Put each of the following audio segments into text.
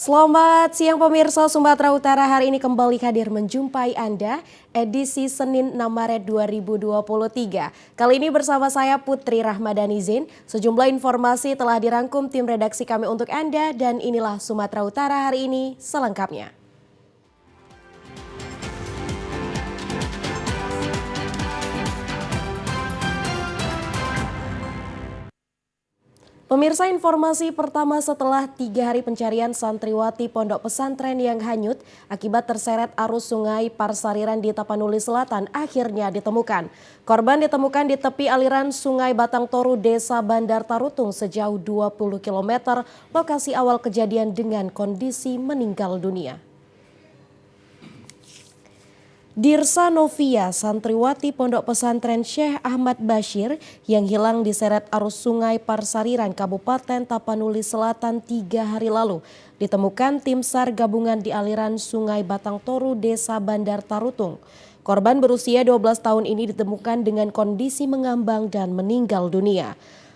Selamat siang pemirsa Sumatera Utara, hari ini kembali hadir menjumpai Anda edisi Senin 6 Maret 2023. Kali ini bersama saya Putri Rahmadani Zain. Sejumlah informasi telah dirangkum tim redaksi kami untuk Anda dan inilah Sumatera Utara hari ini selengkapnya. Pemirsa, informasi pertama setelah 3 hari pencarian santriwati pondok pesantren yang hanyut akibat terseret arus sungai Parsariran di Tapanuli Selatan akhirnya ditemukan. Korban ditemukan di tepi aliran sungai Batang Toru, Desa Bandar Tarutung sejauh 20 km lokasi awal kejadian dengan kondisi meninggal dunia. Dirsa Novia, santriwati pondok pesantren Syekh Ahmad Bashir yang hilang diseret arus sungai Parsariran Kabupaten Tapanuli Selatan 3 hari lalu, ditemukan tim SAR gabungan di aliran sungai Batang Toru, Desa Bandar Tarutung. Korban berusia 12 tahun ini ditemukan dengan kondisi mengambang dan meninggal dunia.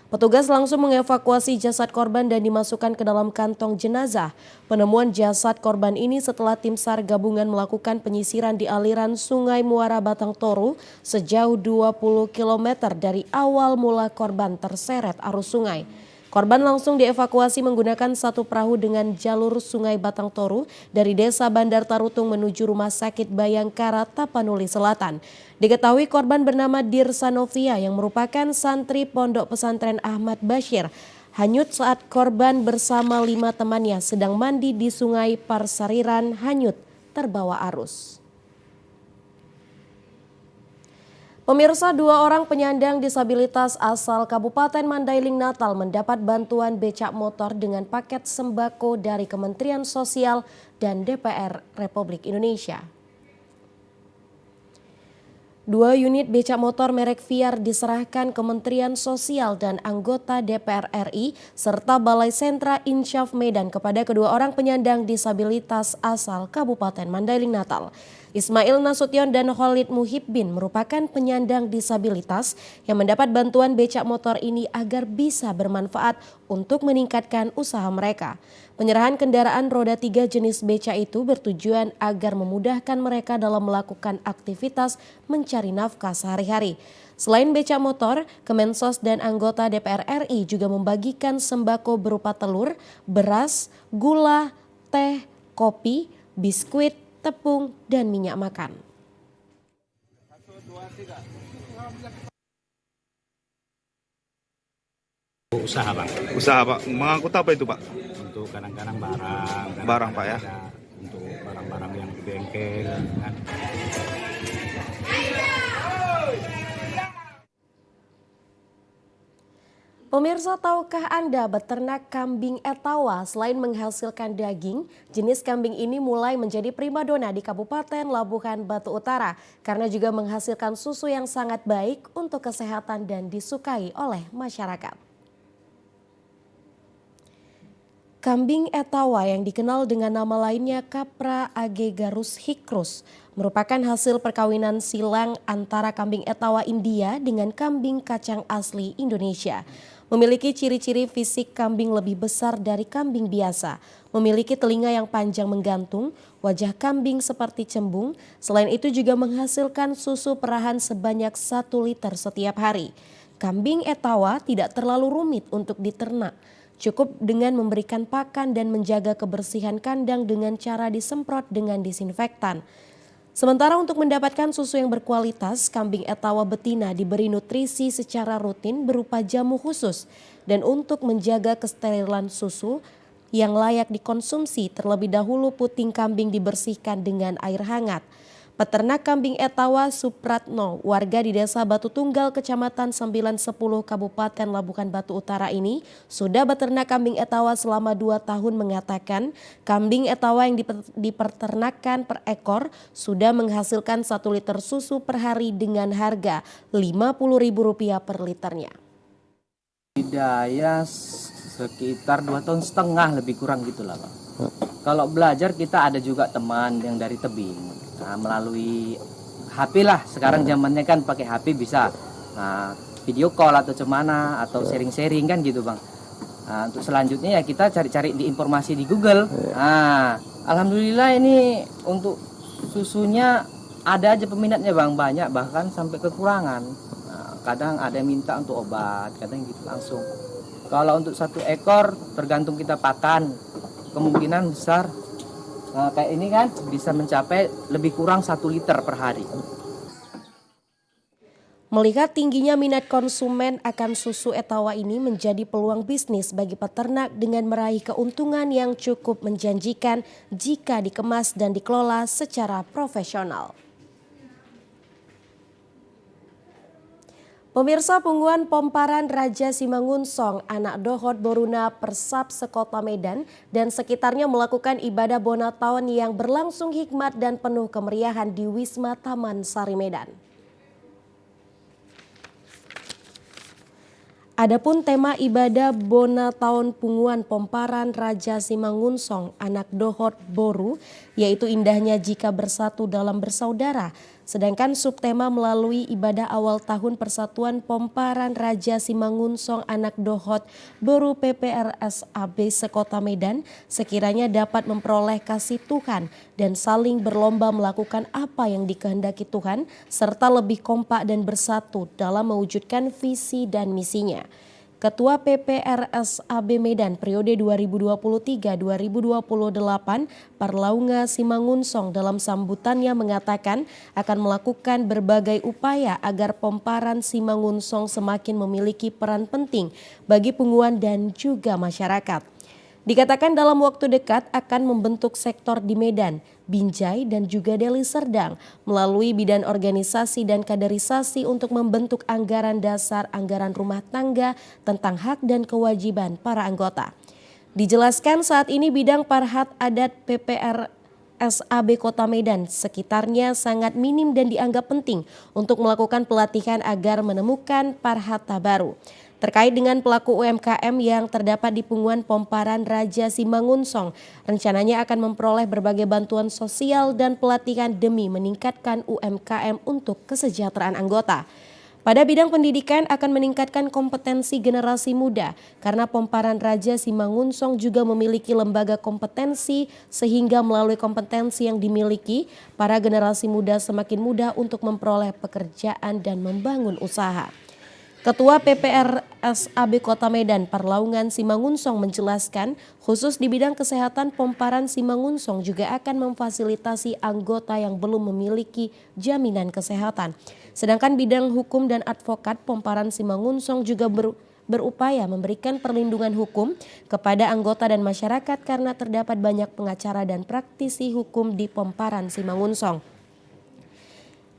Petugas langsung mengevakuasi jasad korban dan dimasukkan ke dalam kantong jenazah. Penemuan jasad korban ini setelah tim SAR gabungan melakukan penyisiran di aliran sungai Muara Batang Toru sejauh 20 km dari awal mula korban terseret arus sungai. Korban langsung dievakuasi menggunakan satu perahu dengan jalur sungai Batang Toru dari Desa Bandar Tarutung menuju Rumah Sakit Bayangkara Tapanuli Selatan. Diketahui korban bernama Dirsa Novia yang merupakan santri pondok pesantren Ahmad Bashir hanyut saat korban bersama 5 temannya sedang mandi di sungai Parsariran hanyut terbawa arus. Pemirsa, 2 orang penyandang disabilitas asal Kabupaten Mandailing Natal mendapat bantuan becak motor dengan paket sembako dari Kementerian Sosial dan DPR Republik Indonesia. 2 unit becak motor merek Viar diserahkan Kementerian Sosial dan anggota DPR RI serta Balai Sentra Insyaf Medan kepada kedua orang penyandang disabilitas asal Kabupaten Mandailing Natal. Ismail Nasution dan Khalid Muhibbin merupakan penyandang disabilitas yang mendapat bantuan becak motor ini agar bisa bermanfaat untuk meningkatkan usaha mereka. Penyerahan kendaraan roda 3 jenis becak itu bertujuan agar memudahkan mereka dalam melakukan aktivitas mencari nafkah sehari-hari. Selain becak motor, Kemensos dan anggota DPR RI juga membagikan sembako berupa telur, beras, gula, teh, kopi, biskuit, tepung, dan minyak makan. Usaha, Bang. Usaha, Pak. Mengangkut apa itu, Pak? Untuk kadang-kadang barang. Barang, Pak, ya? Untuk barang-barang yang di bengkel. Kan. Pemirsa, tahukah Anda beternak kambing etawa selain menghasilkan daging, jenis kambing ini mulai menjadi primadona di Kabupaten Labuhan Batu Utara karena juga menghasilkan susu yang sangat baik untuk kesehatan dan disukai oleh masyarakat. Kambing etawa yang dikenal dengan nama lainnya Capra aegarus hicrus merupakan hasil perkawinan silang antara kambing etawa India dengan kambing kacang asli Indonesia. Memiliki ciri-ciri fisik kambing lebih besar dari kambing biasa, memiliki telinga yang panjang menggantung, wajah kambing seperti cembung, selain itu juga menghasilkan susu perahan sebanyak 1 liter setiap hari. Kambing etawa tidak terlalu rumit untuk diternak, cukup dengan memberikan pakan dan menjaga kebersihan kandang dengan cara disemprot dengan disinfektan. Sementara untuk mendapatkan susu yang berkualitas, kambing etawa betina diberi nutrisi secara rutin berupa jamu khusus. Dan untuk menjaga kesterilan susu yang layak dikonsumsi, terlebih dahulu puting kambing dibersihkan dengan air hangat. Peternak kambing etawa Supratno, warga di Desa Batu Tunggal, Kecamatan 910, Kabupaten Labuhan Batu Utara ini sudah beternak kambing etawa selama 2 tahun mengatakan kambing etawa yang diperternakkan per ekor sudah menghasilkan 1 liter susu per hari dengan harga Rp50.000 per liternya. Budidaya sekitar 2,5 tahun lebih kurang gitulah, Pak. Kalau belajar kita ada juga teman yang dari tebing. Nah, melalui HP lah, sekarang zamannya kan pakai HP bisa video call atau cemana atau sharing-sharing kan gitu, Bang. Nah, untuk selanjutnya ya kita cari-cari di informasi di Google. Nah, alhamdulillah ini untuk susunya ada aja peminatnya Bang, banyak bahkan sampai kekurangan. Nah, kadang ada yang minta untuk obat, kadang gitu langsung. Kalau untuk 1 ekor tergantung kita pakan, kemungkinan besar kayak ini kan bisa mencapai lebih kurang 1 liter per hari. Melihat tingginya minat konsumen akan susu Etawa ini menjadi peluang bisnis bagi peternak dengan meraih keuntungan yang cukup menjanjikan jika dikemas dan dikelola secara profesional. Pemirsa, punggungan Pomparan Raja Simangunsong, anak Dohot Boruna Persap sekota Medan dan sekitarnya melakukan ibadah Bona Tahun yang berlangsung hikmat dan penuh kemeriahan di Wisma Taman Sari Medan. Adapun tema ibadah Bona Tahun Punggungan Pomparan Raja Simangunsong, anak Dohot Boru, yaitu indahnya jika bersatu dalam bersaudara. Sedangkan subtema melalui ibadah awal tahun Persatuan Pomparan Raja Simangunsong anak Dohot Boru PPRSAB sekota Medan sekiranya dapat memperoleh kasih Tuhan dan saling berlomba melakukan apa yang dikehendaki Tuhan serta lebih kompak dan bersatu dalam mewujudkan visi dan misinya. Ketua PPRSAB Medan periode 2023-2028 Parlaunga Simangunsong dalam sambutannya mengatakan akan melakukan berbagai upaya agar Pomparan Simangunsong semakin memiliki peran penting bagi punggungan dan juga masyarakat. Dikatakan dalam waktu dekat akan membentuk sektor di Medan, Binjai dan juga Deli Serdang melalui bidang organisasi dan kaderisasi untuk membentuk anggaran dasar anggaran rumah tangga tentang hak dan kewajiban para anggota. Dijelaskan saat ini bidang parhat adat PPRSAB Kota Medan sekitarnya sangat minim dan dianggap penting untuk melakukan pelatihan agar menemukan parhata baru. Terkait dengan pelaku UMKM yang terdapat di punggungan Pomparan Raja Simangunsong, rencananya akan memperoleh berbagai bantuan sosial dan pelatihan demi meningkatkan UMKM untuk kesejahteraan anggota. Pada bidang pendidikan akan meningkatkan kompetensi generasi muda karena Pomparan Raja Simangunsong juga memiliki lembaga kompetensi sehingga melalui kompetensi yang dimiliki, para generasi muda semakin mudah untuk memperoleh pekerjaan dan membangun usaha. Ketua PPRSAB Kota Medan Parlaungan Simangunsong menjelaskan khusus di bidang kesehatan Pomparan Simangunsong juga akan memfasilitasi anggota yang belum memiliki jaminan kesehatan. Sedangkan bidang hukum dan advokat Pomparan Simangunsong juga berupaya memberikan perlindungan hukum kepada anggota dan masyarakat karena terdapat banyak pengacara dan praktisi hukum di Pomparan Simangunsong.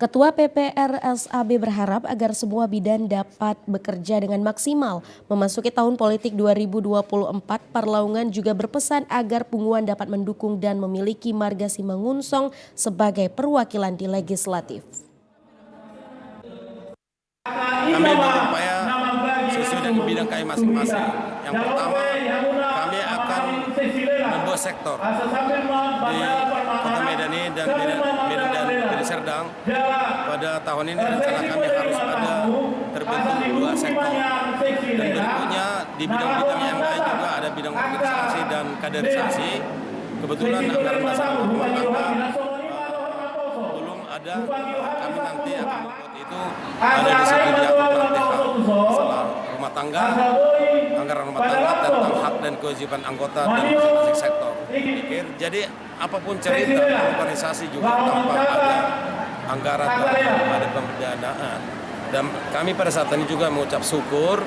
Ketua PPRSAB berharap agar semua bidan dapat bekerja dengan maksimal. Memasuki tahun politik 2024, Parlaungan juga berpesan agar punggungan dapat mendukung dan memiliki marga Simangunsong sebagai perwakilan di legislatif. Kami berupaya sesuai dengan bidang kami masing-masing. Yang pertama, kami akan membuat sektor di Kota Medan ini dan Medan dan Deli Serdang. Pada tahun ini rencana kami harus ada terbentuk 2 sektor. Dan berikutnya di bidang-bidang yang lain juga ada bidang organisasi dan kaderisasi. Kebetulan anggaran dasar rumah tangga belum ada, kami nanti akan membuat itu ada di situ diatur nanti masalah rumah tangga, anggaran rumah tangga tentang hak dan kewajiban anggota dan masing-masing sektor. Jadi apapun cerita organisasi juga tanpa ada anggaran dan ada pembidanaan. Dan kami pada saat ini juga mengucap syukur,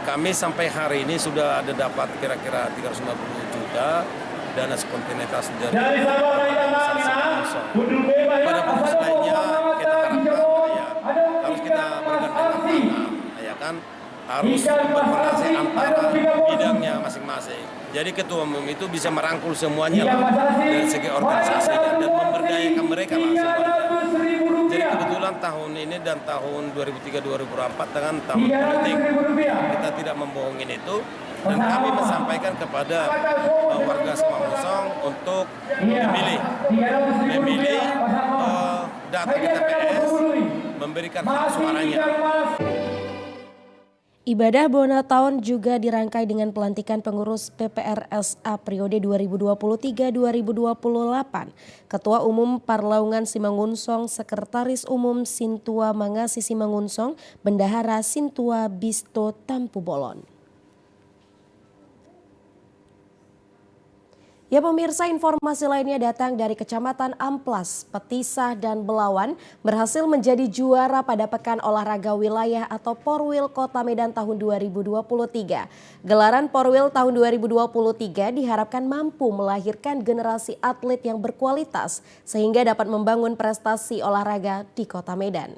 kami sampai hari ini sudah ada dapat kira-kira 350 juta dana spontanitas dari organisasi. Pada fokus lainnya kita harapkan ya harus kita bergandengan tangan, ya kan, harus berkoordinasi antara bidangnya masing-masing. Jadi ketua umum itu bisa merangkul semuanya lah, dari segi organisasinya dan memberdayakan mereka lah semuanya. Jadi kebetulan tahun ini dan tahun 2003-2004 dengan tahun politik kita tidak membohongin itu. Dan kami menyampaikan kepada warga Simangunsong untuk memilih data di TPS, memberikan hak suaranya. Ibadah Bona Tahun juga dirangkai dengan pelantikan pengurus PPRSA periode 2023-2028. Ketua Umum Parlaungan Simangunsong, Sekretaris Umum Sintua Mangasi Simangunsong, Bendahara Sintua Bisto Tampu Bolon. Ya pemirsa, informasi lainnya datang dari Kecamatan Amplas, Petisah, dan Belawan berhasil menjadi juara pada Pekan Olahraga Wilayah atau Porwil Kota Medan tahun 2023. Gelaran Porwil tahun 2023 diharapkan mampu melahirkan generasi atlet yang berkualitas sehingga dapat membangun prestasi olahraga di Kota Medan.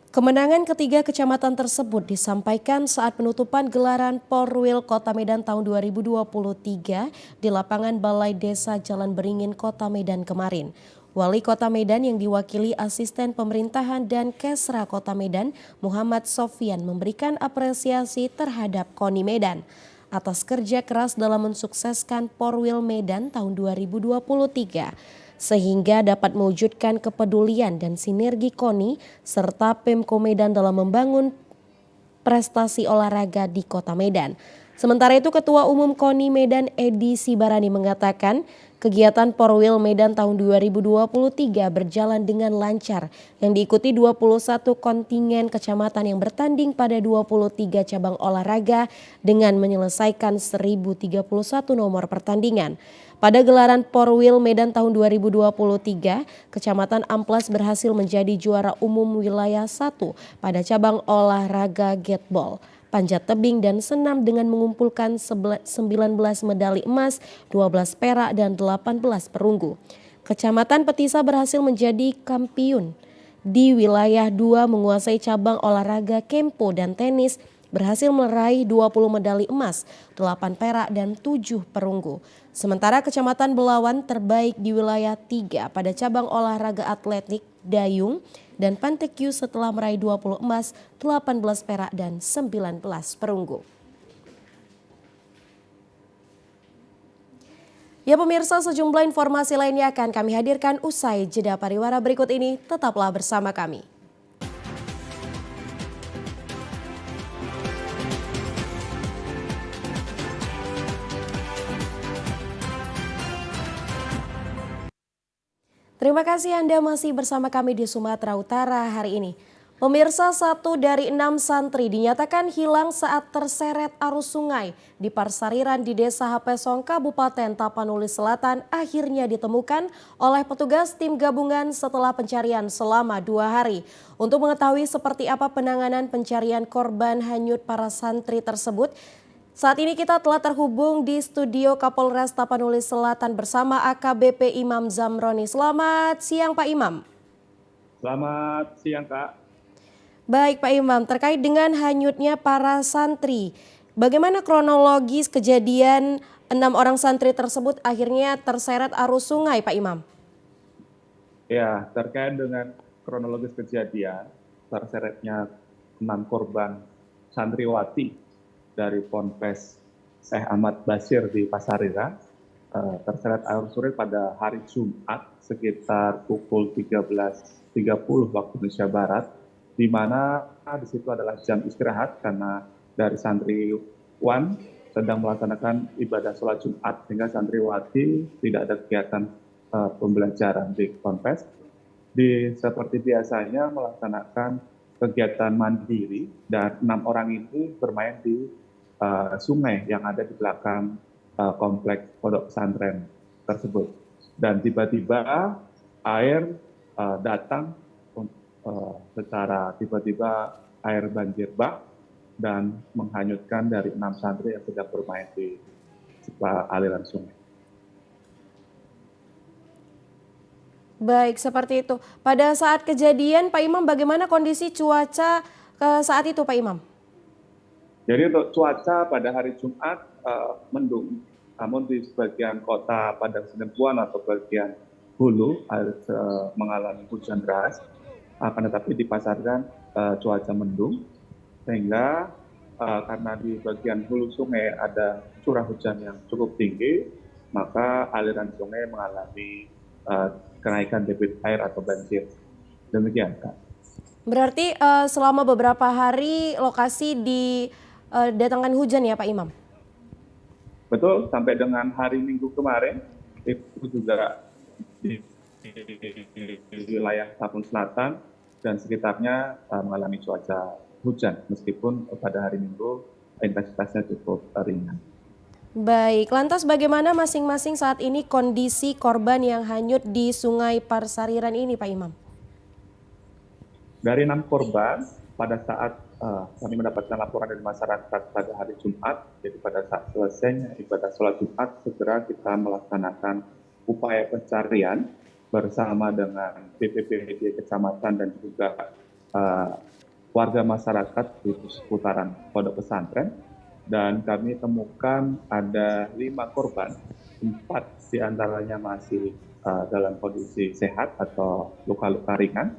Kemenangan ketiga kecamatan tersebut disampaikan saat penutupan gelaran Porwil Kota Medan tahun 2023 di lapangan Balai Desa Jalan Beringin Kota Medan kemarin. Wali Kota Medan yang diwakili Asisten Pemerintahan dan Kesra Kota Medan, Muhammad Sofyan, memberikan apresiasi terhadap KONI Medan atas kerja keras dalam mensukseskan Porwil Medan tahun 2023. Sehingga dapat mewujudkan kepedulian dan sinergi KONI serta Pemko Medan dalam membangun prestasi olahraga di Kota Medan. Sementara itu Ketua Umum KONI Medan Edi Sibarani mengatakan kegiatan Porwil Medan tahun 2023 berjalan dengan lancar yang diikuti 21 kontingen kecamatan yang bertanding pada 23 cabang olahraga dengan menyelesaikan 1031 nomor pertandingan. Pada gelaran Porwil Medan tahun 2023, Kecamatan Amplas berhasil menjadi juara umum wilayah 1 pada cabang olahraga gateball, panjat tebing dan senam dengan mengumpulkan 19 medali emas, 12 perak dan 18 perunggu. Kecamatan Petisah berhasil menjadi kampiun di wilayah 2 menguasai cabang olahraga kempo dan tenis, berhasil meraih 20 medali emas, 8 perak dan 7 perunggu. Sementara Kecamatan Belawan terbaik di wilayah 3 pada cabang olahraga atletik, dayung, dan pantekyu setelah meraih 20 emas, 18 perak dan 19 perunggu. Ya pemirsa, sejumlah informasi lainnya akan kami hadirkan usai jeda pariwara berikut ini. Tetaplah bersama kami. Terima kasih Anda masih bersama kami di Sumatera Utara hari ini. Pemirsa, 1 dari 6 santri dinyatakan hilang saat terseret arus sungai di Parsariran di Desa Hapesong, Kabupaten Tapanuli Selatan akhirnya ditemukan oleh petugas tim gabungan setelah pencarian selama 2 hari. Untuk mengetahui seperti apa penanganan pencarian korban hanyut para santri tersebut, saat ini kita telah terhubung di studio Kapolres Tapanuli Selatan bersama AKBP Imam Zamroni. Selamat siang Pak Imam. Selamat siang Kak. Baik Pak Imam, terkait dengan hanyutnya para santri, bagaimana kronologis kejadian 6 orang santri tersebut akhirnya terseret arus sungai Pak Imam? Ya, terkait dengan kronologis kejadian terseretnya 6 korban santriwati dari Ponpes Syekh Ahmad Basir di Pasariran terseret arus sungai pada hari Jumat sekitar pukul 13.30 waktu Indonesia Barat, di mana di situ adalah jam istirahat karena dari santriwan sedang melaksanakan ibadah sholat Jumat sehingga santriwati tidak ada kegiatan pembelajaran di Ponpes. Seperti biasanya melaksanakan kegiatan mandiri dan 6 orang itu bermain di sungai yang ada di belakang kompleks pondok pesantren tersebut. Dan tiba-tiba air datang secara tiba-tiba, air banjir bak dan menghanyutkan dari 6 santri yang sedang bermain di aliran sungai. Baik, seperti itu. Pada saat kejadian Pak Imam, bagaimana kondisi cuaca saat itu Pak Imam? Jadi untuk cuaca pada hari Jumat mendung, namun di sebagian kota Padang Sidempuan atau bagian hulu mengalami hujan deras. Akan tetapi di Pasariran cuaca mendung, sehingga karena di bagian hulu sungai ada curah hujan yang cukup tinggi, maka aliran sungai mengalami kenaikan debit air atau banjir. Demikian Kak. Berarti selama beberapa hari lokasi didatangkan hujan ya Pak Imam? Betul, sampai dengan hari Minggu kemarin, itu juga di wilayah Sapun Selatan dan sekitarnya mengalami cuaca hujan, meskipun pada hari Minggu intensitasnya cukup ringan. Baik, lantas bagaimana masing-masing saat ini kondisi korban yang hanyut di Sungai Parsariran ini Pak Imam? Dari 6 korban, pada saat kami mendapatkan laporan dari masyarakat pada hari Jumat, jadi pada saat selesainya ibadah sholat Jumat, segera kita melaksanakan upaya pencarian bersama dengan BPBD Kecamatan dan juga warga masyarakat di seputaran pondok pesantren. Dan kami temukan ada 5 korban, 4 diantaranya masih dalam kondisi sehat atau luka-luka ringan.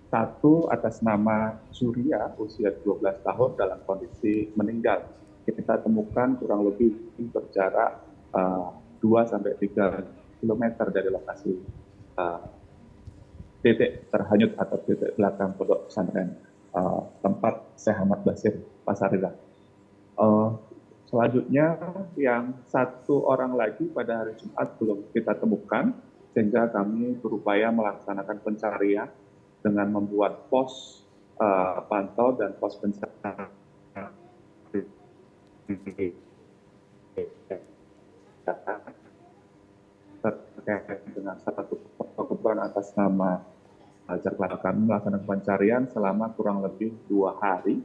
1 atas nama Surya, usia 12 tahun dalam kondisi meninggal. Kita temukan kurang lebih berjarak 2-3 km dari lokasi titik terhanyut atau titik belakang pondok pesantren tempat Syekh Ahmad Basir Pasariran. Selanjutnya yang 1 orang lagi pada hari Jumat belum kita temukan, sehingga kami berupaya melaksanakan pencarian dengan membuat pos pantau dan pos pencarian terkait dengan 1 korban atas nama Jarklat. Kami melaksanakan pencarian selama kurang lebih 2 hari,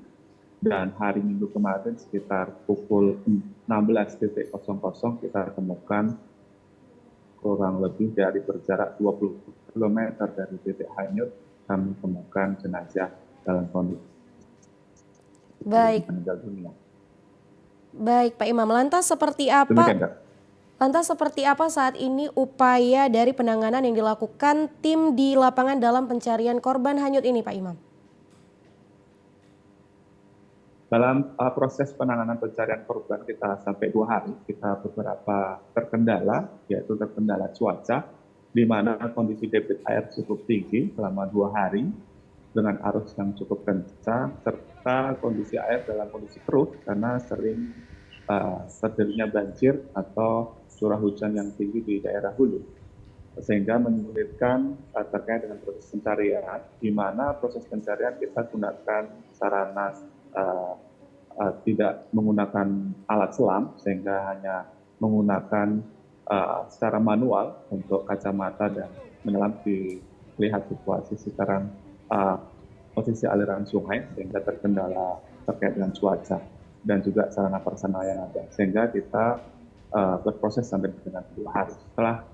dan hari Minggu kemarin sekitar pukul 16.00 kita temukan kurang lebih dari berjarak 20 km dari titik hanyut, kami temukan jenazah dalam kondisi Baik. meninggal dunia. Baik Pak Imam, lantas seperti apa? Demikian, Kak. Lantas seperti apa saat ini upaya dari penanganan yang dilakukan tim di lapangan dalam pencarian korban hanyut ini Pak Imam? Dalam proses penanganan pencarian korban kita sampai 2 hari, kita beberapa terkendala, yaitu terkendala cuaca, di mana kondisi debit air cukup tinggi selama 2 hari dengan arus yang cukup kencang, serta kondisi air dalam kondisi keruh karena sering terjadinya banjir atau curah hujan yang tinggi di daerah hulu, sehingga menyulitkan terkait dengan proses pencarian, di mana proses pencarian kita gunakan sarana tidak menggunakan alat selam, sehingga hanya menggunakan secara manual untuk kacamata dan menyelam dilihat situasi sekarang posisi aliran sungai, sehingga terkendala terkait dengan cuaca dan juga sarana prasarana yang ada, sehingga kita berproses sampai dengan 2 hari. Setelah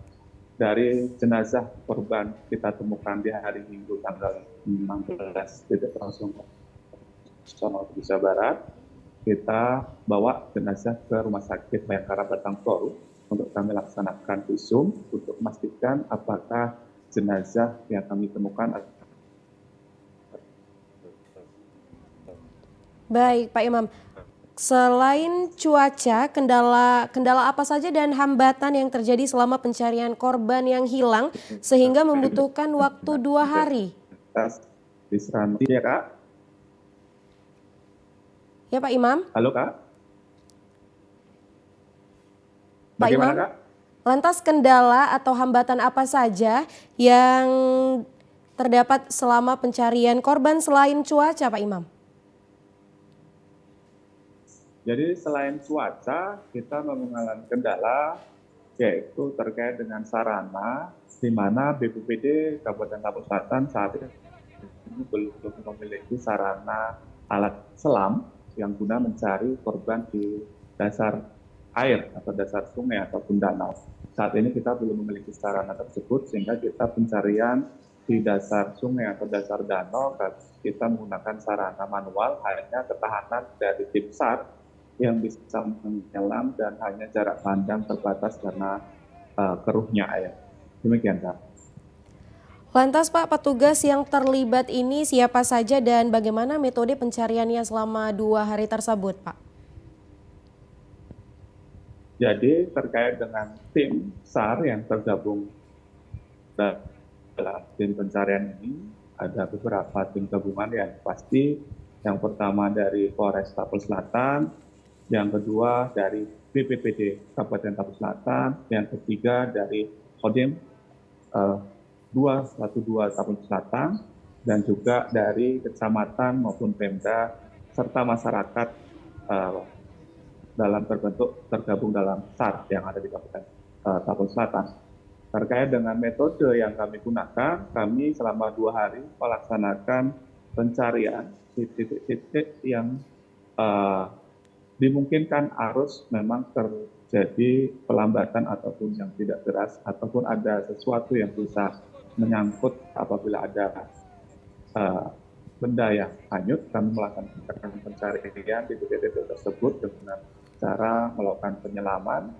dari jenazah korban kita temukan di hari Minggu tanggal 16 Indonesia Barat, kita bawa jenazah ke Rumah Sakit Bayangkara Batang Toru untuk kami laksanakan visum untuk memastikan apakah jenazah yang kami temukan. Baik Pak Imam, selain cuaca, kendala apa saja dan hambatan yang terjadi selama pencarian korban yang hilang sehingga membutuhkan waktu 2 hari? Di Seranti, ya Kak? Ya Pak Imam? Halo Kak? Pak Bagaimana, Imam, Kak? lantas kendala atau hambatan apa saja yang terdapat selama pencarian korban selain cuaca Pak Imam? Jadi selain cuaca, kita mengalami kendala yaitu terkait dengan sarana, di mana BPBD Kabupaten Lampung Selatan saat ini belum memiliki sarana alat selam yang guna mencari korban di dasar air atau dasar sungai ataupun danau. Saat ini kita belum memiliki sarana tersebut, sehingga kita pencarian di dasar sungai atau dasar danau kita menggunakan sarana manual, hanya ketahanan dari tim SAR yang bisa menyelam dan hanya jarak pandang terbatas karena keruhnya air. Demikian, Kak. Lantas Pak, petugas yang terlibat ini siapa saja dan bagaimana metode pencariannya selama 2 hari tersebut Pak? Jadi terkait dengan tim SAR yang tergabung dalam tim pencarian ini, ada beberapa tim gabungan yang pasti. Yang pertama dari Polres Tapal Selatan, yang kedua dari BPBD Kabupaten Tapal Selatan, yang ketiga dari Kodim 212 Tapal Selatan, dan juga dari kecamatan maupun Pemda serta masyarakat dalam tergabung dalam SAR yang ada di Kabupaten Tapal Selatan. Terkait dengan metode yang kami gunakan, kami selama 2 hari melaksanakan pencarian di titik-titik yang dimungkinkan arus memang terjadi pelambatan ataupun yang tidak deras, ataupun ada sesuatu yang bisa menyangkut apabila ada benda yang hanyut. Kami melaksanakan pencarian di titik-titik tersebut dengan cara melakukan penyelaman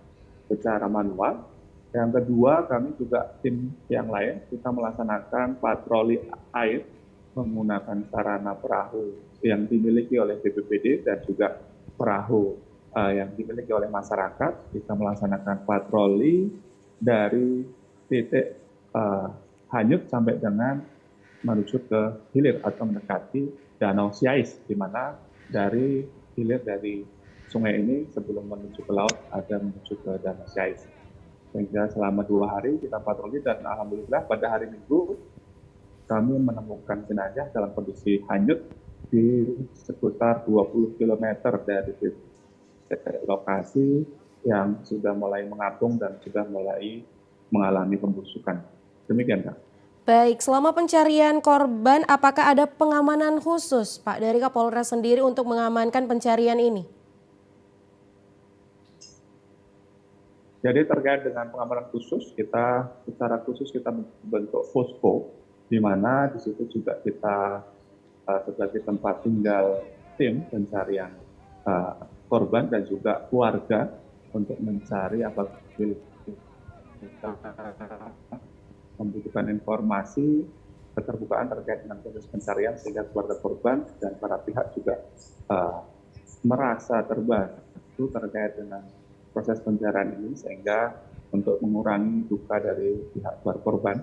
secara manual. Yang kedua, kami juga tim yang lain, kita melaksanakan patroli air menggunakan sarana perahu yang dimiliki oleh BPBD dan juga perahu yang dimiliki oleh masyarakat. Kita melaksanakan patroli dari titik hanyut sampai dengan menuju ke hilir atau mendekati Danau Siais, di mana dari hilir dari sungai ini sebelum menuju ke laut ada menuju ke Danau Siais. Sehingga selama 2 hari kita patroli dan alhamdulillah pada hari Minggu kami menemukan jenazah dalam kondisi hanyut di sekitar 20 km dari lokasi yang sudah mulai mengapung dan sudah mulai mengalami pembusukan. Demikian, Kak. Baik, selama pencarian korban apakah ada pengamanan khusus Pak dari Kapolres sendiri untuk mengamankan pencarian ini? Jadi terkait dengan pengamanan khusus, kita secara khusus kita membentuk posko, di mana di situ juga kita sebagai tempat tinggal tim pencarian korban dan juga keluarga untuk mencari apabila kita membutuhkan informasi keterbukaan terkait dengan proses pencarian, sehingga keluarga korban dan para pihak juga merasa terbantu terkait dengan proses pencarian ini, sehingga untuk mengurangi duka dari pihak keluarga korban.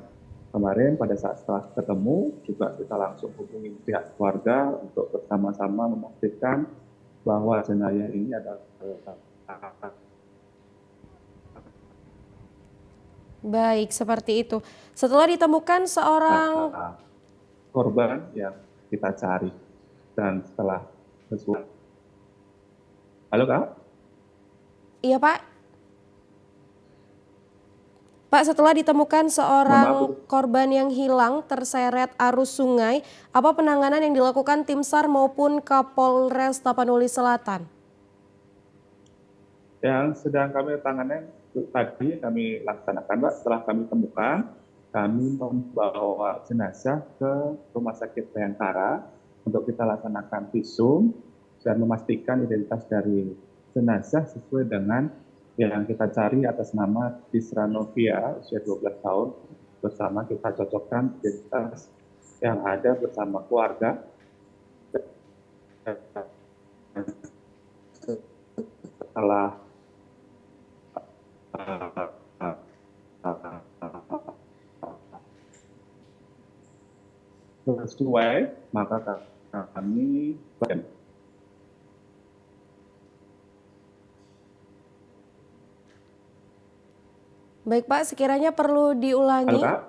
Kemarin pada saat setelah ketemu juga kita langsung hubungi pihak keluarga untuk bersama-sama memastikan bahwa jenazah ini adalah Baik, seperti itu. Setelah ditemukan seorang korban yang kita cari, dan setelah sesuai. Halo, Kak? Iya Pak. Pak, setelah ditemukan seorang korban yang hilang terseret arus sungai, apa penanganan yang dilakukan tim SAR maupun Kapolres Tapanuli Selatan? Yang sedang kami tangani tadi kami laksanakan, Pak. Setelah kami temukan, kami membawa jenazah ke Rumah Sakit Bayangkara untuk kita laksanakan visum dan memastikan identitas dari jenazah sesuai dengan yang kita cari atas nama Tisra Novia, usia 12 tahun, bersama kita cocokkan identitas yang ada bersama keluarga. Setelah sesuai, maka kami Baik Pak, sekiranya perlu diulangi. Halo, Kak.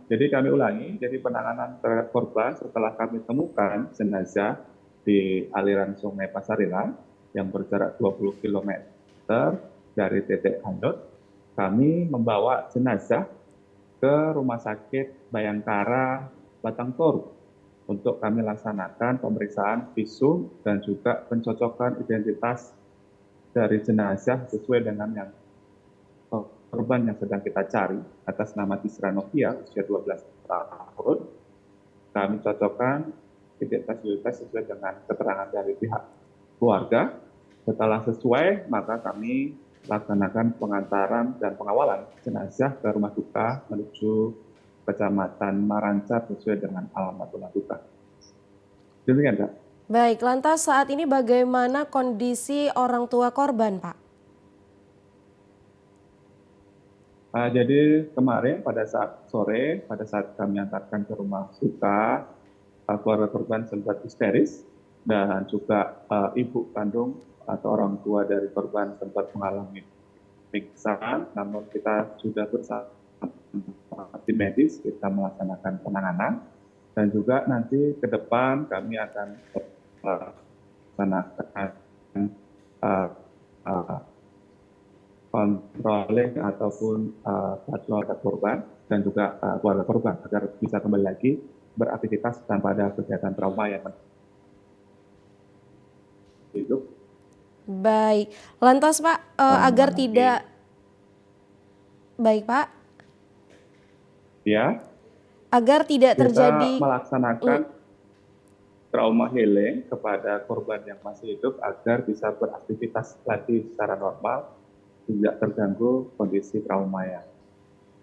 Jadi kami ulangi, jadi penanganan terhadap korban setelah kami temukan jenazah di aliran Sungai Pasarilan yang berjarak 20 km dari titik hanyut, kami membawa jenazah ke Rumah Sakit Bayangkara Batang Toru untuk kami laksanakan pemeriksaan visum dan juga pencocokan identitas dari jenazah sesuai dengan yang korban yang sedang kita cari atas nama Tisra Novia, usia 12 tahun. Kami cocokkan identitas sesuai dengan keterangan dari pihak keluarga. Setelah sesuai, maka kami laksanakan pengantaran dan pengawalan jenazah ke rumah duka menuju Kecamatan Marancar sesuai dengan alamat rumah duka. Demikian, Kak. Baik, lantas saat ini bagaimana kondisi orang tua korban, Pak? Jadi kemarin pada saat sore, pada saat kami antarkan ke rumah duka, keluarga korban sempat histeris dan juga ibu kandung atau orang tua dari korban sempat mengalami pingsan. Namun kita sudah bersama tim medis, kita melaksanakan penanganan dan juga nanti ke depan kami akan melaksanakan controlling ataupun jadwal korban dan juga keluarga korban agar bisa kembali lagi beraktivitas tanpa ada kegiatan trauma yang hidup. Baik, lantas Pak, agar tidak baik Pak, Ya, agar tidak kita terjadi melaksanakan trauma healing kepada korban yang masih hidup agar bisa beraktivitas lagi secara normal, tidak terganggu kondisi trauma yang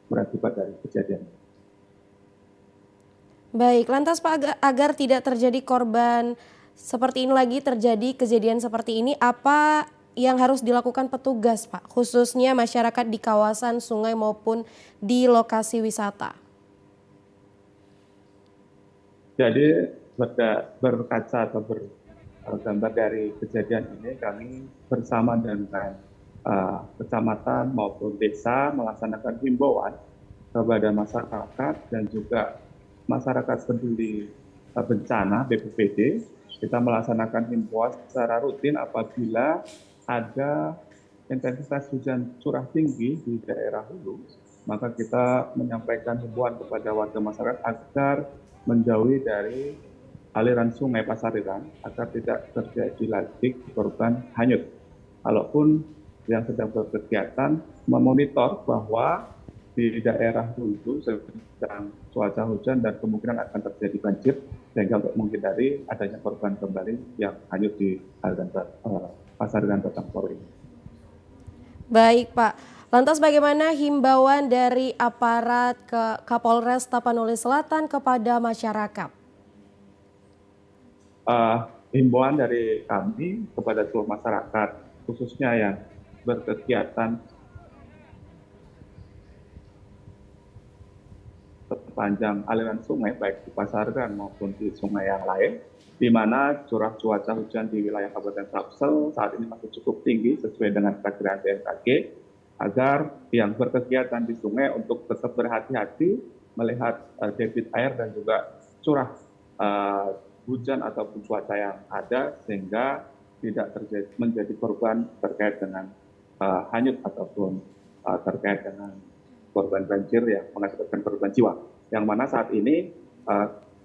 berakibat dari kejadian. baik, lantas Pak, agar tidak terjadi korban seperti ini lagi, terjadi kejadian seperti ini, apa yang harus dilakukan petugas Pak, khususnya masyarakat di kawasan sungai maupun di lokasi wisata? Jadi berkaca atau bergambar dari kejadian ini, kami bersama dengan kecamatan maupun desa melaksanakan himbauan kepada masyarakat dan juga masyarakat peduli bencana BPBD. Kita melaksanakan himbauan secara rutin apabila ada intensitas hujan curah tinggi di daerah hulu, maka kita menyampaikan himbauan kepada warga masyarakat agar menjauhi dari aliran sungai Pasariran agar tidak terjadi lagi korban hanyut. Kalaupun yang sedang berkegiatan memonitor bahwa di daerah hulu sedang cuaca hujan dan kemungkinan akan terjadi banjir, sehingga untuk menghindari adanya korban kembali yang hanyut di aliran Pasariran Batang Toru ini. Baik Pak, lantas bagaimana himbauan dari aparat Kapolres Tapanuli Selatan kepada masyarakat? Himbauan dari kami kepada seluruh masyarakat, khususnya yang berkegiatan sepanjang aliran sungai, baik di Pasariran maupun di sungai yang lain, di mana curah cuaca hujan di wilayah Kabupaten Sulsel saat ini masih cukup tinggi sesuai dengan perkiraan BMKG, agar yang berkegiatan di sungai untuk tetap berhati-hati melihat debit air dan juga curah hujan ataupun cuaca yang ada, sehingga tidak menjadi korban terkait dengan hanyut ataupun terkait dengan korban banjir yang mengakibatkan korban jiwa. Yang mana saat ini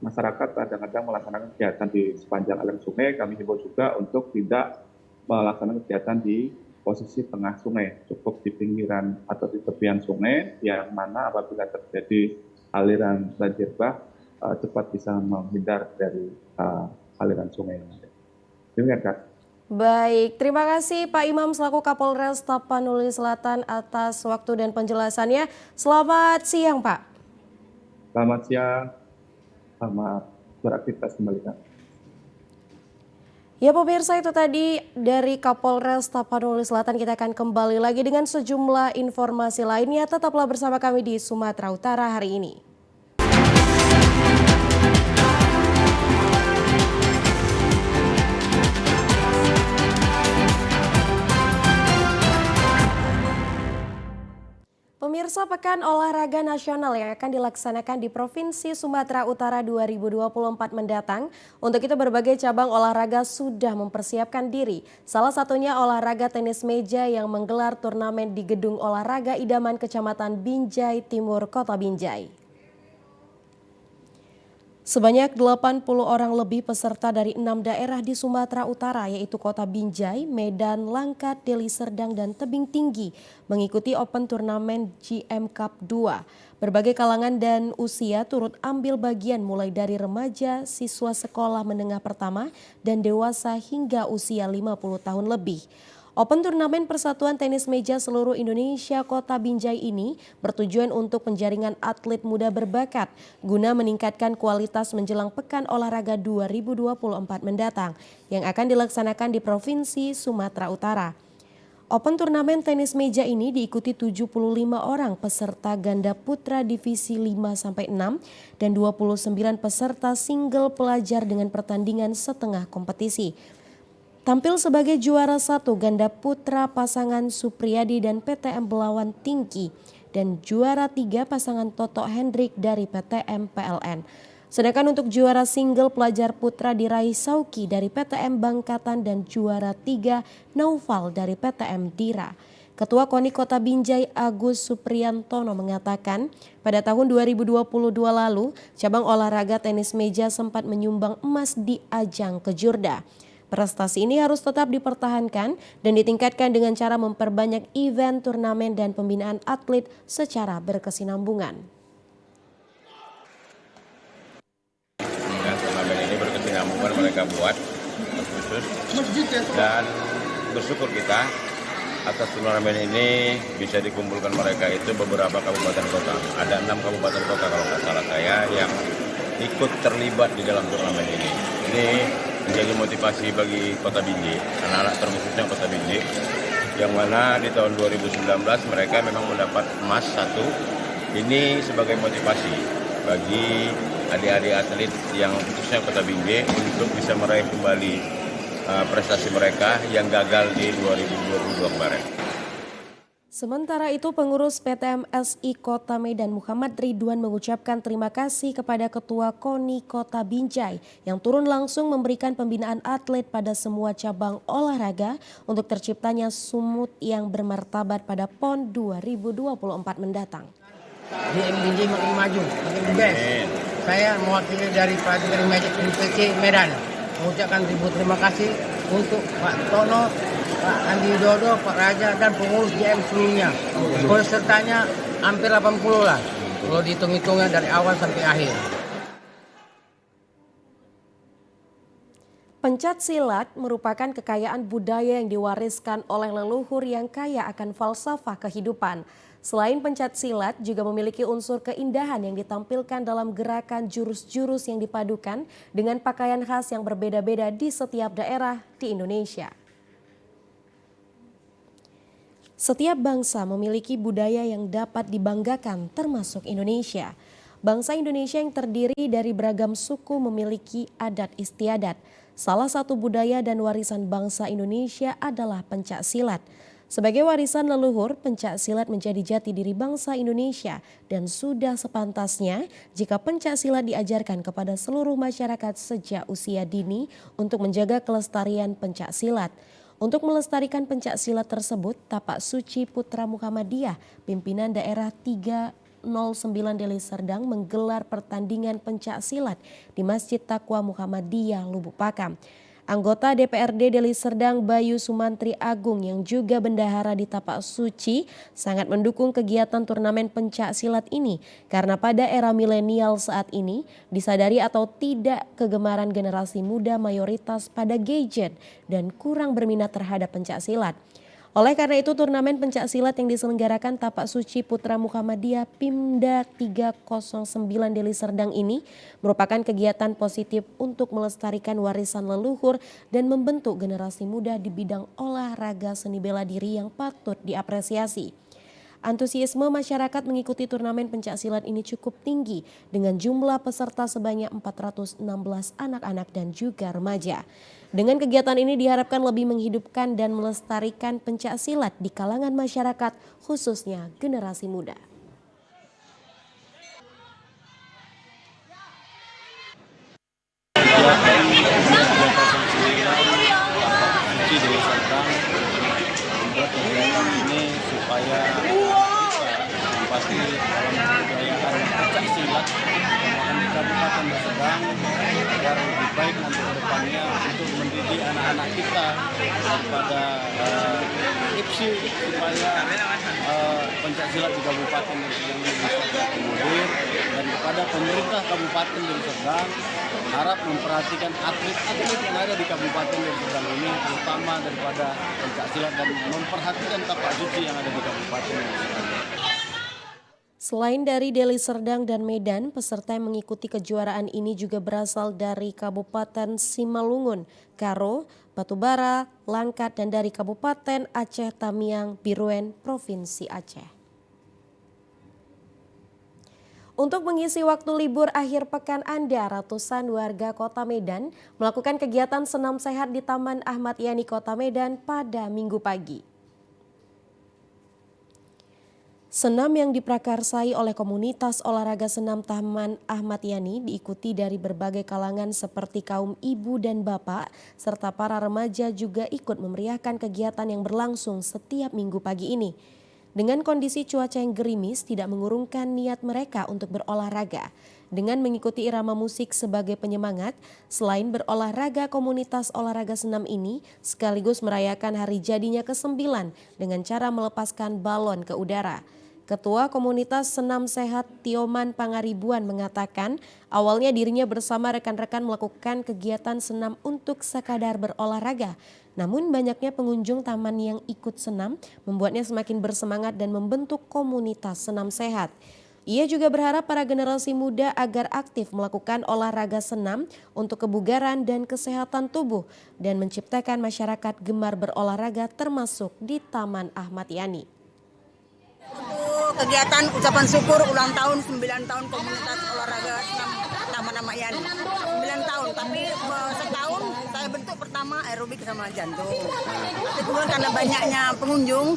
masyarakat kadang-kadang melaksanakan kegiatan di sepanjang aliran sungai, kami himbau juga untuk tidak melaksanakan kegiatan di posisi tengah sungai, cukup di pinggiran atau di tepian sungai, yang mana apabila terjadi aliran banjir bah, cepat bisa menghindar dari aliran sungai yang ada. Demikian, Kak. Baik, terima kasih Pak Imam selaku Kapolres Tapanuli Selatan atas waktu dan penjelasannya. Selamat siang Pak. Selamat siang, selamat beraktivitas kembali, Kak. Ya pemirsa, itu tadi dari Kapolres Tapanuli Selatan. Kita akan kembali lagi dengan sejumlah informasi lainnya. Tetaplah bersama kami di Sumatera Utara hari ini. Pemirsa, Pekan Olahraga Nasional yang akan dilaksanakan di Provinsi Sumatera Utara 2024 mendatang. Untuk itu berbagai cabang olahraga sudah mempersiapkan diri. Salah satunya olahraga tenis meja yang menggelar turnamen di Gedung Olahraga Idaman Kecamatan Binjai Timur, Kota Binjai. Sebanyak 80 orang lebih peserta dari 6 daerah di Sumatera Utara yaitu Kota Binjai, Medan, Langkat, Deli Serdang, dan Tebing Tinggi mengikuti Open Turnamen GM Cup 2. Berbagai kalangan dan usia turut ambil bagian mulai dari remaja, siswa sekolah menengah pertama, dan dewasa hingga usia 50 tahun lebih. Open Turnamen Persatuan Tenis Meja Seluruh Indonesia Kota Binjai ini bertujuan untuk penjaringan atlet muda berbakat guna meningkatkan kualitas menjelang Pekan Olahraga 2024 mendatang yang akan dilaksanakan di Provinsi Sumatera Utara. Open turnamen tenis meja ini diikuti 75 orang peserta ganda putra divisi 5-6 dan 29 peserta single pelajar dengan pertandingan setengah kompetisi. Tampil sebagai juara 1 ganda putra pasangan Supriyadi dan PTM Belawan Tingki dan juara 3 pasangan Toto Hendrik dari PTM PLN. Sedangkan untuk juara single pelajar putra diraih Sauki dari PTM Bangkatan dan juara 3 Naufal dari PTM Dira. Ketua KONI Kota Binjai Agus Supriyantono mengatakan pada tahun 2022 lalu cabang olahraga tenis meja sempat menyumbang emas di ajang Kejurda. Prestasi ini harus tetap dipertahankan dan ditingkatkan dengan cara memperbanyak event, turnamen, dan pembinaan atlet secara berkesinambungan. Turnamen ini berkesinambungan mereka buat khusus dan bersyukur kita atas turnamen ini bisa dikumpulkan mereka itu beberapa kabupaten kota. Ada 6 kabupaten kota kalau nggak salah saya yang ikut terlibat di dalam turnamen ini. Ini menjadi motivasi bagi Kota Binjai, anak-anak terkhususnya Kota Binjai, yang mana di tahun 2019 mereka memang mendapat emas 1. Ini sebagai motivasi bagi adik-adik atlet yang khususnya Kota Binjai untuk bisa meraih kembali prestasi mereka yang gagal di 2022 kemarin. Sementara itu pengurus PTMSI Kota Medan Muhammad Ridwan mengucapkan terima kasih kepada Ketua KONI Kota Binjai yang turun langsung memberikan pembinaan atlet pada semua cabang olahraga untuk terciptanya sumut yang bermartabat pada PON 2024 mendatang. DM Binjai makin maju, makin best. Saya mewakili dari Prajurit Magic MPC Medan mengucapkan ribu terima kasih untuk Pak Tono, Pak Andi Widodo, Pak Raja, dan pengurus JM seluruhnya. Pesertanya hampir 80 lah, kalau dihitung-hitungnya dari awal sampai akhir. Pencak silat merupakan kekayaan budaya yang diwariskan oleh leluhur yang kaya akan falsafah kehidupan. Selain pencak silat juga memiliki unsur keindahan yang ditampilkan dalam gerakan jurus-jurus yang dipadukan dengan pakaian khas yang berbeda-beda di setiap daerah di Indonesia. Setiap bangsa memiliki budaya yang dapat dibanggakan termasuk Indonesia. Bangsa Indonesia yang terdiri dari beragam suku memiliki adat istiadat. Salah satu budaya dan warisan bangsa Indonesia adalah pencak silat. Sebagai warisan leluhur, pencak silat menjadi jati diri bangsa Indonesia dan sudah sepantasnya jika pencak silat diajarkan kepada seluruh masyarakat sejak usia dini untuk menjaga kelestarian pencak silat. Untuk melestarikan pencak silat tersebut, Tapak Suci Putra Muhammadiyah, pimpinan daerah 309 Deli Serdang menggelar pertandingan pencak silat di Masjid Taqwa Muhammadiyah Lubuk Pakam. Anggota DPRD Deli Serdang Bayu Sumantri Agung yang juga bendahara di Tapak Suci sangat mendukung kegiatan turnamen pencak silat ini karena pada era milenial saat ini disadari atau tidak kegemaran generasi muda mayoritas pada gadget dan kurang berminat terhadap pencak silat. Oleh karena itu turnamen pencak silat yang diselenggarakan Tapak Suci Putra Muhammadiyah Pimda 309 Deli Serdang ini merupakan kegiatan positif untuk melestarikan warisan leluhur dan membentuk generasi muda di bidang olahraga seni bela diri yang patut diapresiasi. Antusiasme masyarakat mengikuti turnamen pencak silat ini cukup tinggi dengan jumlah peserta sebanyak 416 anak-anak dan juga remaja. Dengan kegiatan ini diharapkan lebih menghidupkan dan melestarikan pencak silat di kalangan masyarakat khususnya generasi muda. Pasti dalam kebudayaan pencak silat yang di Kabupaten Serdang agar lebih baik nanti ke depannya untuk mendidik anak-anak kita daripada IPSI supaya pencak silat di Kabupaten Serdang ini bisa diakomodir, dan kepada pemerintah Kabupaten Deli Serdang harap memperhatikan atlet-atlet yang ada di Kabupaten Deli Serdang ini terutama daripada pencak silat dan memperhatikan tapak suci yang ada di Kabupaten Deli Serdang. Selain dari Deli Serdang dan Medan, peserta yang mengikuti kejuaraan ini juga berasal dari Kabupaten Simalungun, Karo, Batubara, Langkat, dan dari Kabupaten Aceh Tamiang, Biruen, Provinsi Aceh. Untuk mengisi waktu libur akhir pekan Anda, ratusan warga Kota Medan melakukan kegiatan senam sehat di Taman Ahmad Yani Kota Medan pada Minggu pagi. Senam yang diprakarsai oleh komunitas olahraga senam Taman Ahmad Yani diikuti dari berbagai kalangan seperti kaum ibu dan bapak, serta para remaja juga ikut memeriahkan kegiatan yang berlangsung setiap minggu pagi ini. Dengan kondisi cuaca yang gerimis tidak mengurungkan niat mereka untuk berolahraga. Dengan mengikuti irama musik sebagai penyemangat, selain berolahraga, komunitas olahraga senam ini sekaligus merayakan hari jadinya ke-9 dengan cara melepaskan balon ke udara. Ketua Komunitas Senam Sehat Tioman Pangaribuan mengatakan awalnya dirinya bersama rekan-rekan melakukan kegiatan senam untuk sekadar berolahraga. Namun banyaknya pengunjung taman yang ikut senam membuatnya semakin bersemangat dan membentuk komunitas senam sehat. Ia juga berharap para generasi muda agar aktif melakukan olahraga senam untuk kebugaran dan kesehatan tubuh dan menciptakan masyarakat gemar berolahraga termasuk di Taman Ahmad Yani. Kegiatan ucapan syukur ulang tahun 9 tahun komunitas olahraga Taman Ahmad Yani. 9 tahun, tapi setahun saya bentuk pertama aerobik sama jantung. Tapi kemudian karena banyaknya pengunjung,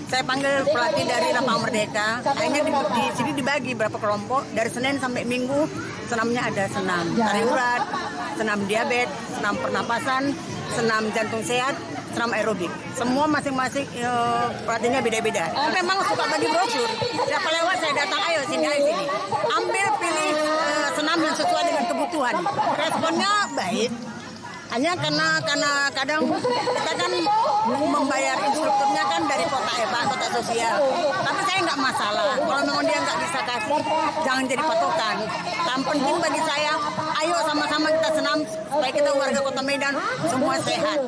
saya panggil pelatih dari Lapangan Merdeka. Akhirnya di sini dibagi berapa kelompok, dari Senin sampai Minggu senamnya ada senam tarik urat, senam diabetes, senam pernapasan, senam jantung sehat, senam aerobik. Semua masing-masing pelatihnya beda-beda. Memang suka bagi brosur. Siapa lewat saya datang, ayo sini. Ambil pilih senam yang sesuai dengan kebutuhan. Responnya baik. Hanya karena kadang kita kan membayar instrukturnya kan dari kota kota sosial. Tapi saya nggak masalah. Kalau memang dia nggak bisa kasih, jangan jadi patokan. Yang penting bagi saya, ayo sama-sama kita senam supaya kita warga Kota Medan semua sehat.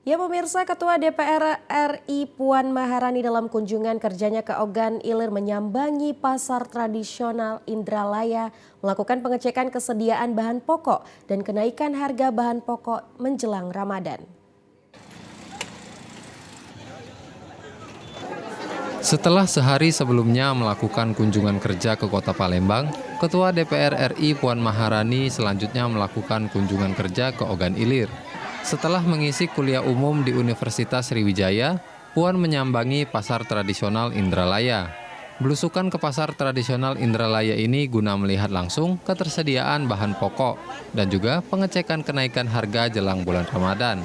Ya pemirsa, Ketua DPR RI Puan Maharani dalam kunjungan kerjanya ke Ogan Ilir menyambangi pasar tradisional Indralaya, melakukan pengecekan kesediaan bahan pokok dan kenaikan harga bahan pokok menjelang Ramadan. Setelah sehari sebelumnya melakukan kunjungan kerja ke Kota Palembang, Ketua DPR RI Puan Maharani selanjutnya melakukan kunjungan kerja ke Ogan Ilir. Setelah mengisi kuliah umum di Universitas Sriwijaya, Puan menyambangi pasar tradisional Indralaya. Belusukan ke pasar tradisional Indralaya ini guna melihat langsung ketersediaan bahan pokok dan juga pengecekan kenaikan harga jelang bulan Ramadan.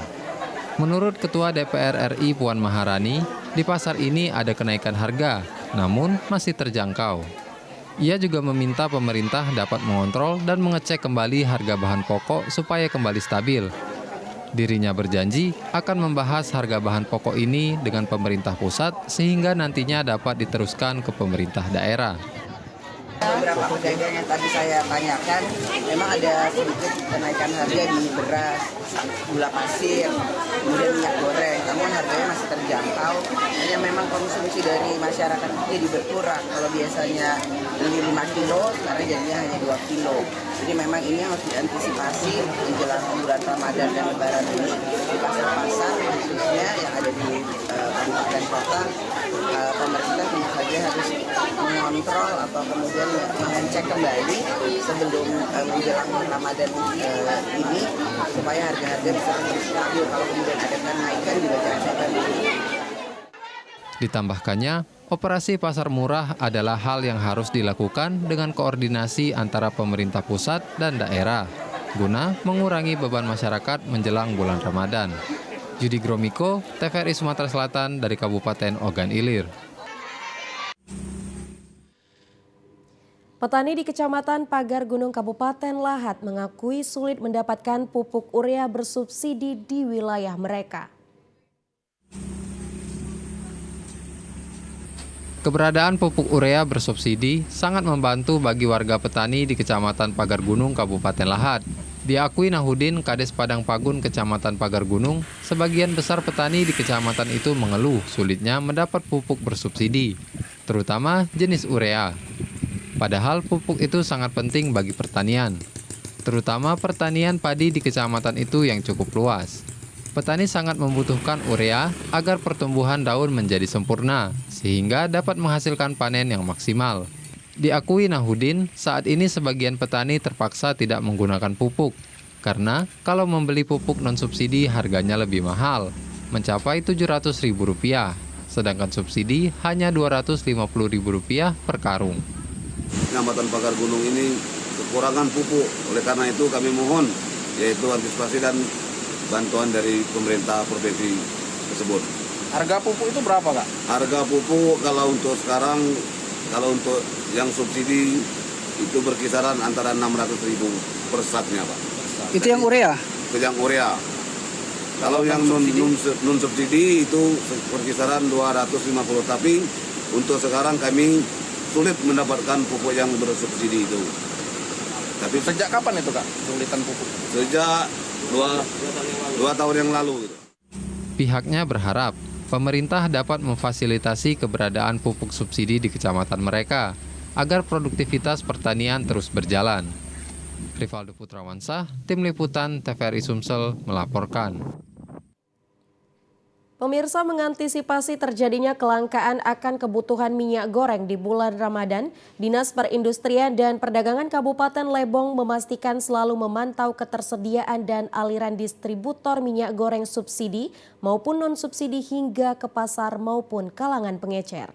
Menurut Ketua DPR RI Puan Maharani, di pasar ini ada kenaikan harga, namun masih terjangkau. Ia juga meminta pemerintah dapat mengontrol dan mengecek kembali harga bahan pokok supaya kembali stabil. Dirinya berjanji akan membahas harga bahan pokok ini dengan pemerintah pusat sehingga nantinya dapat diteruskan ke pemerintah daerah. Beberapa pedagang yang tadi saya tanyakan, memang ada sedikit kenaikan harga di beras, gula pasir, kemudian minyak goreng, namun harganya masih terjangkau. Hanya memang konsumsi dari masyarakat jadi berkurang. Kalau biasanya beli 5 kilo, sekarang jadinya hanya 2 kilo. Jadi memang ini harus diantisipasi menjelang bulan Ramadan dan Lebaran ini di pasar-pasar khususnya yang ada di kabupaten kota. Pemerintah tentu saja harus mengontrol atau kemudian mengecek kembali sebelum menjelang Ramadan ini supaya harga-harga bisa terus stabil. Kalau kemudian ada kenaikan juga jangan sampai. Ditambahkannya, operasi pasar murah adalah hal yang harus dilakukan dengan koordinasi antara pemerintah pusat dan daerah, guna mengurangi beban masyarakat menjelang bulan Ramadan. Yudi Gromiko, TVRI Sumatera Selatan dari Kabupaten Ogan Ilir. Petani di Kecamatan Pagar Gunung Kabupaten Lahat mengakui sulit mendapatkan pupuk urea bersubsidi di wilayah mereka. Keberadaan pupuk urea bersubsidi sangat membantu bagi warga petani di Kecamatan Pagar Gunung, Kabupaten Lahad. Diakui Nahudin, Kades Padang Pagun, Kecamatan Pagar Gunung, sebagian besar petani di kecamatan itu mengeluh sulitnya mendapat pupuk bersubsidi, terutama jenis urea. Padahal pupuk itu sangat penting bagi pertanian, terutama pertanian padi di kecamatan itu yang cukup luas. Petani sangat membutuhkan urea agar pertumbuhan daun menjadi sempurna, sehingga dapat menghasilkan panen yang maksimal. Diakui Nahudin, saat ini sebagian petani terpaksa tidak menggunakan pupuk, karena kalau membeli pupuk non-subsidi harganya lebih mahal, mencapai Rp700.000, sedangkan subsidi hanya Rp250.000 per karung. Kecamatan Pagar Gunung ini kekurangan pupuk, oleh karena itu kami mohon, yaitu antisipasi dan bantuan dari pemerintah provinsi tersebut. Harga pupuk itu berapa, Kak? Harga pupuk kalau untuk sekarang, kalau untuk yang subsidi itu berkisaran antara 600.000 per saknya, Pak. Itu yang urea? Itu yang urea. Kalau yang non subsidi itu berkisaran 250, tapi untuk sekarang kami sulit mendapatkan pupuk yang bersubsidi itu. Tapi Sejak kapan itu, Kak, kesulitan pupuk? Sejak dua tahun yang lalu. Pihaknya berharap pemerintah dapat memfasilitasi keberadaan pupuk subsidi di kecamatan mereka agar produktivitas pertanian terus berjalan. Rivaldo Putrawansah, Tim Liputan TVRI Sumsel melaporkan. Pemirsa, mengantisipasi terjadinya kelangkaan akan kebutuhan minyak goreng di bulan Ramadan, Dinas Perindustrian dan Perdagangan Kabupaten Lebong memastikan selalu memantau ketersediaan dan aliran distributor minyak goreng subsidi maupun non-subsidi hingga ke pasar maupun kalangan pengecer.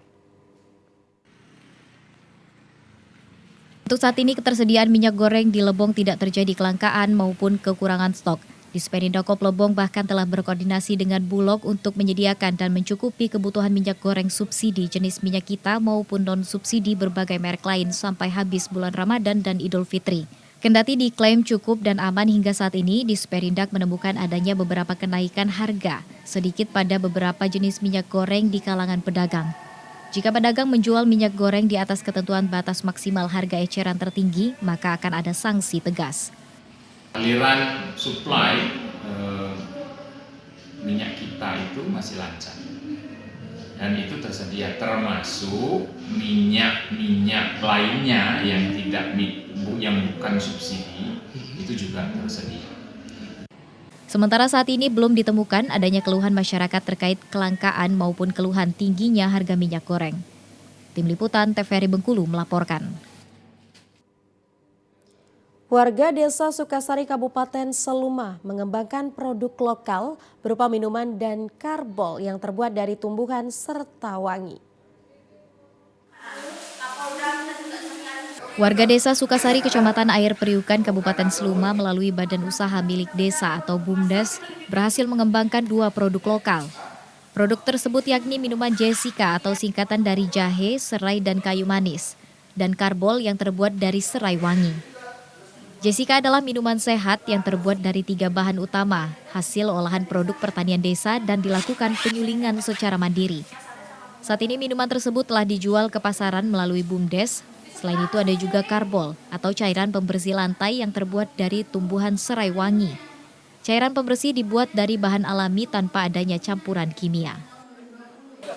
Untuk saat ini ketersediaan minyak goreng di Lebong tidak terjadi kelangkaan maupun kekurangan stok. Disperindak Lebong bahkan telah berkoordinasi dengan Bulog untuk menyediakan dan mencukupi kebutuhan minyak goreng subsidi jenis minyak kita maupun non-subsidi berbagai merek lain sampai habis bulan Ramadan dan Idul Fitri. Kendati diklaim cukup dan aman hingga saat ini, Disperindak menemukan adanya beberapa kenaikan harga sedikit pada beberapa jenis minyak goreng di kalangan pedagang. Jika pedagang menjual minyak goreng di atas ketentuan batas maksimal harga eceran tertinggi, maka akan ada sanksi tegas. Aliran supply minyak kita itu masih lancar dan itu tersedia, termasuk minyak lainnya yang bukan subsidi itu juga tersedia. Sementara saat ini belum ditemukan adanya keluhan masyarakat terkait kelangkaan maupun keluhan tingginya harga minyak goreng. Tim Liputan TVRI Bengkulu melaporkan. Warga Desa Sukasari Kabupaten Seluma mengembangkan produk lokal berupa minuman dan karbol yang terbuat dari tumbuhan serta wangi. Warga Desa Sukasari, Kecamatan Air Periukan, Kabupaten Seluma melalui Badan Usaha Milik Desa atau BUMDes berhasil mengembangkan 2 produk lokal. Produk tersebut yakni minuman Jessica atau singkatan dari jahe, serai, dan kayu manis, dan karbol yang terbuat dari serai wangi. Jessica adalah minuman sehat yang terbuat dari 3 bahan utama, hasil olahan produk pertanian desa dan dilakukan penyulingan secara mandiri. Saat ini minuman tersebut telah dijual ke pasaran melalui BUMDes. Selain itu ada juga karbol atau cairan pembersih lantai yang terbuat dari tumbuhan serai wangi. Cairan pembersih dibuat dari bahan alami tanpa adanya campuran kimia.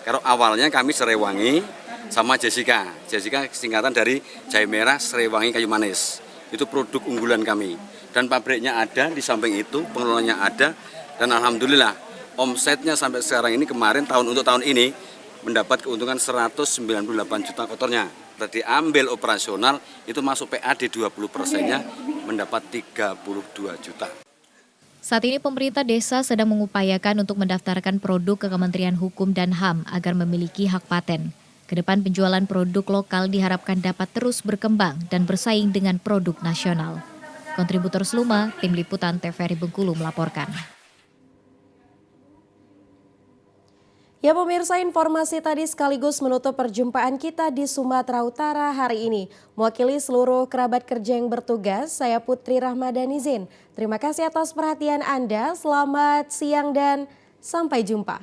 Kalau awalnya kami serai wangi sama Jessica. Jessica singkatan dari jahe merah, serai wangi, kayu manis. Itu produk unggulan kami. Dan pabriknya ada, di samping itu pengelolanya ada. Dan alhamdulillah omsetnya sampai sekarang ini, kemarin untuk tahun ini mendapat keuntungan 198 juta kotornya. Diambil operasional itu masuk PAD 20%-nya mendapat 32 juta. Saat ini pemerintah desa sedang mengupayakan untuk mendaftarkan produk ke Kementerian Hukum dan HAM agar memiliki hak paten. Kedepan penjualan produk lokal diharapkan dapat terus berkembang dan bersaing dengan produk nasional. Kontributor Seluma, Tim Liputan TVRI Bengkulu melaporkan. Ya pemirsa, informasi tadi sekaligus menutup perjumpaan kita di Sumatera Utara hari ini. Mewakili seluruh kerabat kerja yang bertugas, saya Putri Rahmadani Zin. Terima kasih atas perhatian Anda, selamat siang dan sampai jumpa.